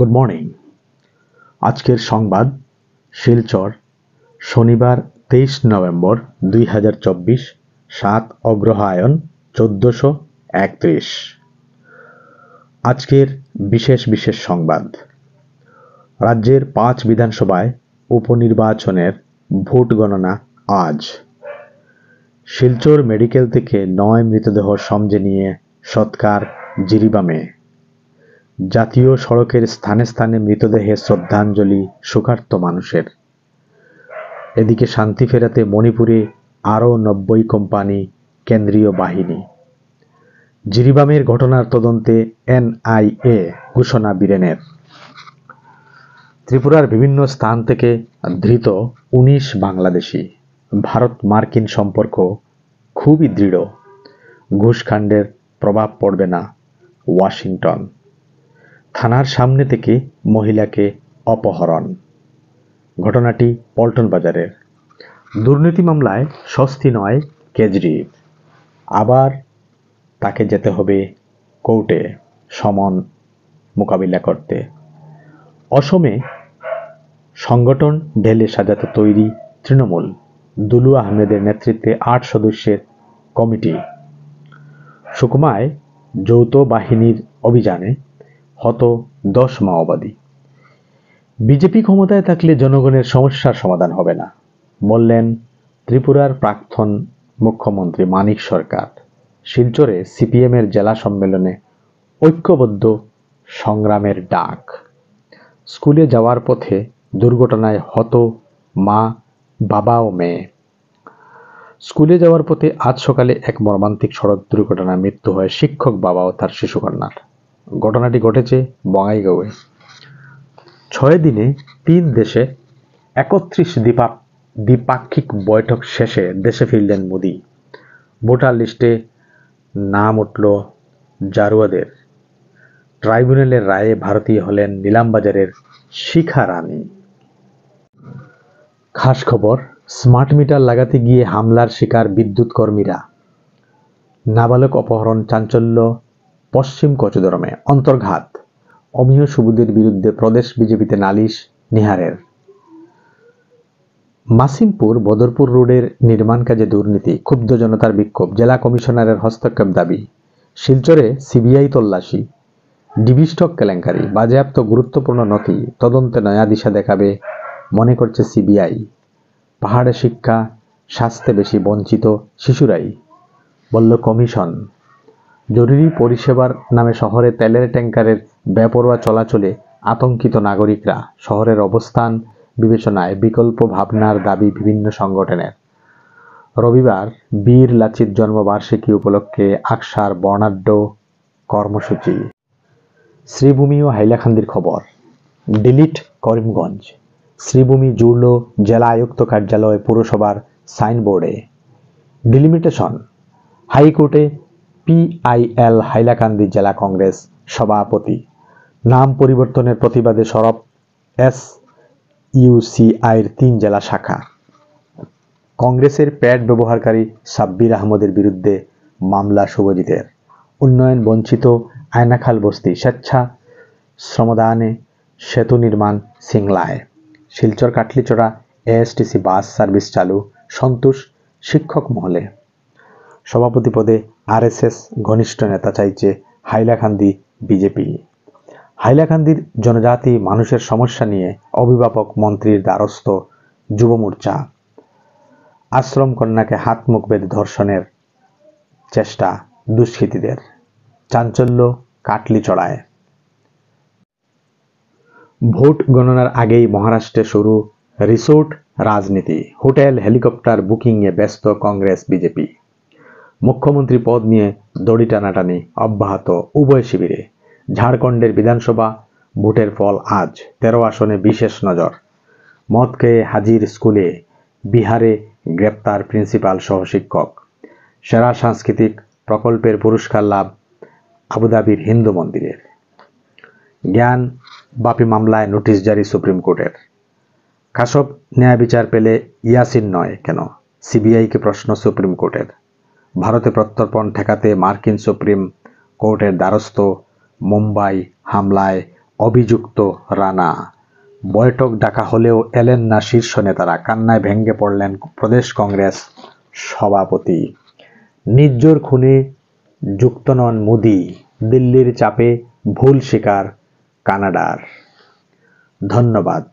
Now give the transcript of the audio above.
Good morning. আজকের সংবাদ শিলচর, শনিবার 23 নভেম্বর 2024, 7 অগ্রহায়ণ 1431। আজকের বিশেষ বিশেষ সংবাদ। রাজ্যের 5 বিধানসভায় উপনির্বাচনের ভোট গণনা আজ। শিলচর মেডিকেল থেকে 9 মৃতদেহ সমঝে নিয়ে সৎকার জিরিবামে। জাতীয় সড়কের স্থানে স্থানে মৃতদেহে শ্রদ্ধাঞ্জলি শোকার্ত মানুষের। এদিকে শান্তি ফেরাতে মণিপুরে আরও 90 কোম্পানি কেন্দ্রীয় বাহিনী। জিরিবামের ঘটনার তদন্তে এনআইএ ঘোষণা বীরেনের। ত্রিপুরার বিভিন্ন স্থান থেকে ধৃত 19 বাংলাদেশি। ভারত মার্কিন সম্পর্ক খুবই দৃঢ়, ঘুষকাণ্ডের প্রভাব পড়বে না ওয়াশিংটন। থানার সামনে থেকে মহিলাকে অপহরণ। ঘটনাটি পল্টন বাজারের। দুর্নীতি মামলায় স্বস্তি নয় কেজরি, আবার তাকে যেতে হবে কোর্টে সমন মোকাবিলা করতে। অসমে সংগঠন ঢেলে সাজাতে তৈরি তৃণমূল। দুলু আহমেদের নেতৃত্বে 8 সদস্যের কমিটি। সুকমায় যৌথ বাহিনীর অভিযানে হত 10 মাওবাদী। বিজেপি ক্ষমতায় থাকলে জনগণের সমস্যার সমাধান হবে না, বললেন ত্রিপুরার প্রাক্তন মুখ্যমন্ত্রী মানিক সরকার। শিলচরে সিপিএমের জেলা সম্মেলনে ঐক্যবদ্ধ সংগ্রামের ডাক। স্কুলে যাওয়ার পথে দুর্ঘটনায় হত মা, বাবা ও মেয়ে। স্কুলে যাওয়ার পথে আজ সকালে এক মর্মান্তিক সড়ক দুর্ঘটনায় মৃত্যু হয় শিক্ষক বাবা ও তার শিশুকন্যার। ঘটনাটি ঘটেছে বঙ্গাইগাঁওয়ে। 6 দিনে 3 দেশে 31 দ্বিপাক্ষিক বৈঠক শেষে দেশে ফিরলেন মোদি। ভোটার লিস্টে নাম উঠল জারুয়াদের। ট্রাইব্যুনালের রায়ে ভারতীয় হলেন নিলামবাজারের শিখা রানী। খাস খবর, স্মার্ট মিটার লাগাতে গিয়ে হামলার শিকার বিদ্যুৎ কর্মীরা। নাবালক অপহরণ চাঞ্চল্য পশ্চিম কচুদরমে। অন্তর্ঘাত, অমিয় সুবুদের বিরুদ্ধে প্রদেশ বিজেপিতে নালিশ নিহারের। মাসিমপুর বদরপুর রোডের নির্মাণ কাজে দুর্নীতি, ক্ষুব্ধ জনতার বিক্ষোভ, জেলা কমিশনারের হস্তক্ষেপ দাবি। শিলচরে সিবিআই তল্লাশি। ডিবি স্টক কেলেঙ্কারি, বাজেয়াপ্ত গুরুত্বপূর্ণ নথি, তদন্তে নয়া দিশা দেখাবে মনে করছে সিবিআই। পাহাড়ে শিক্ষা, স্বাস্থ্যে বেশি বঞ্চিত শিশুরাই, বলল কমিশন। জরুরি পরিষেবার নামে শহরে তেলের ট্যাঙ্কারের বেপরোয়া চলাচলে আতঙ্কিত নাগরিকরা। শহরের অবস্থান বিবেচনায় বিকল্প ভাবনার দাবি বিভিন্ন সংগঠনের। রবিবার বীর লাচিত জন্মবার্ষিকী উপলক্ষে আকসার বর্ণাঢ্য কর্মসূচি। শ্রীভূমি ও হাইলাকান্দির খবর। ডিলিট করিমগঞ্জ। শ্রীভূমি জুড়ল জেলা আয়ুক্ত কার্যালয় পুরসভার সাইনবোর্ডে। ডিলিমিটেশন। হাইকোর্টে পিআইএল হাইলাকান্দি জেলা কংগ্রেস সভাপতি। নাম পরিবর্তনের প্রতিবাদে সরব এসইউসিআইর 3 জেলা শাখা। কংগ্রেসের প্যাড ব্যবহারকারী সাব্বির আহমদের বিরুদ্ধে মামলা শুভজিতের। উন্নয়ন বঞ্চিত আয়নাখাল বস্তি, স্বেচ্ছা শ্রমদানে সেতু নির্মাণ সিংলায়। Silchar Katlicherra ASTC bus service চালু, সন্তোষ শিক্ষক মহলে। সভাপতি পদে আরএসএস ঘনিষ্ঠ নেতা চাইছে হাইলাকান্দি বিজেপি। হাইলাকান্দির জনজাতি মানুষের সমস্যা নিয়ে অভিভাবক মন্ত্রীর দ্বারস্থ যুব মোর্চা। আশ্রম কন্যাকে হাত মুখ বেঁধে ধর্ষণের চেষ্টা দুষ্কৃতীদের। চাঞ্চল্য কাটলিচড়ায়। ভোট গণনার আগেই মহারাষ্ট্রে শুরু রিসোর্ট রাজনীতি। হোটেল হেলিকপ্টার বুকিংয়ে ব্যস্ত কংগ্রেস বিজেপি। মুখ্যমন্ত্রী পদ নিয়ে দড়ি টানাটানি অব্যাহত উভয় শিবিরে। ঝাড়খণ্ডের বিধানসভা ভোটের ফল আজ। 13 আসনে বিশেষ নজর। মদ খেয়ে হাজির স্কুলে, বিহারে গ্রেপ্তার প্রিন্সিপাল সহ শিক্ষক। সেরা সাংস্কৃতিক প্রকল্পের পুরস্কার লাভ আবুধাবির হিন্দু মন্দিরের। জ্ঞান বাপি মামলায় নোটিশ জারি সুপ্রিম কোর্টের। কাশব ন্যায় বিচার পেলে ইয়াসিন নয় কেন, সিবিআইকে প্রশ্ন সুপ্রিম কোর্টের। ভারতে প্রত্যর্পণ ঠেকাতে মার্কিন সুপ্রিম কোর্টের দ্বারস্থ মুম্বাই হামলায় অভিযুক্ত রানা। বৈঠক ডাকা হলেও এলেন না শীর্ষ নেতারা, কান্নায় ভেঙে পড়লেন প্রদেশ কংগ্রেস সভাপতি। নির্ঝর খুনে যুক্ত নন মোদি, দিল্লির চাপে ভুল স্বীকার কানাডার। ধন্যবাদ।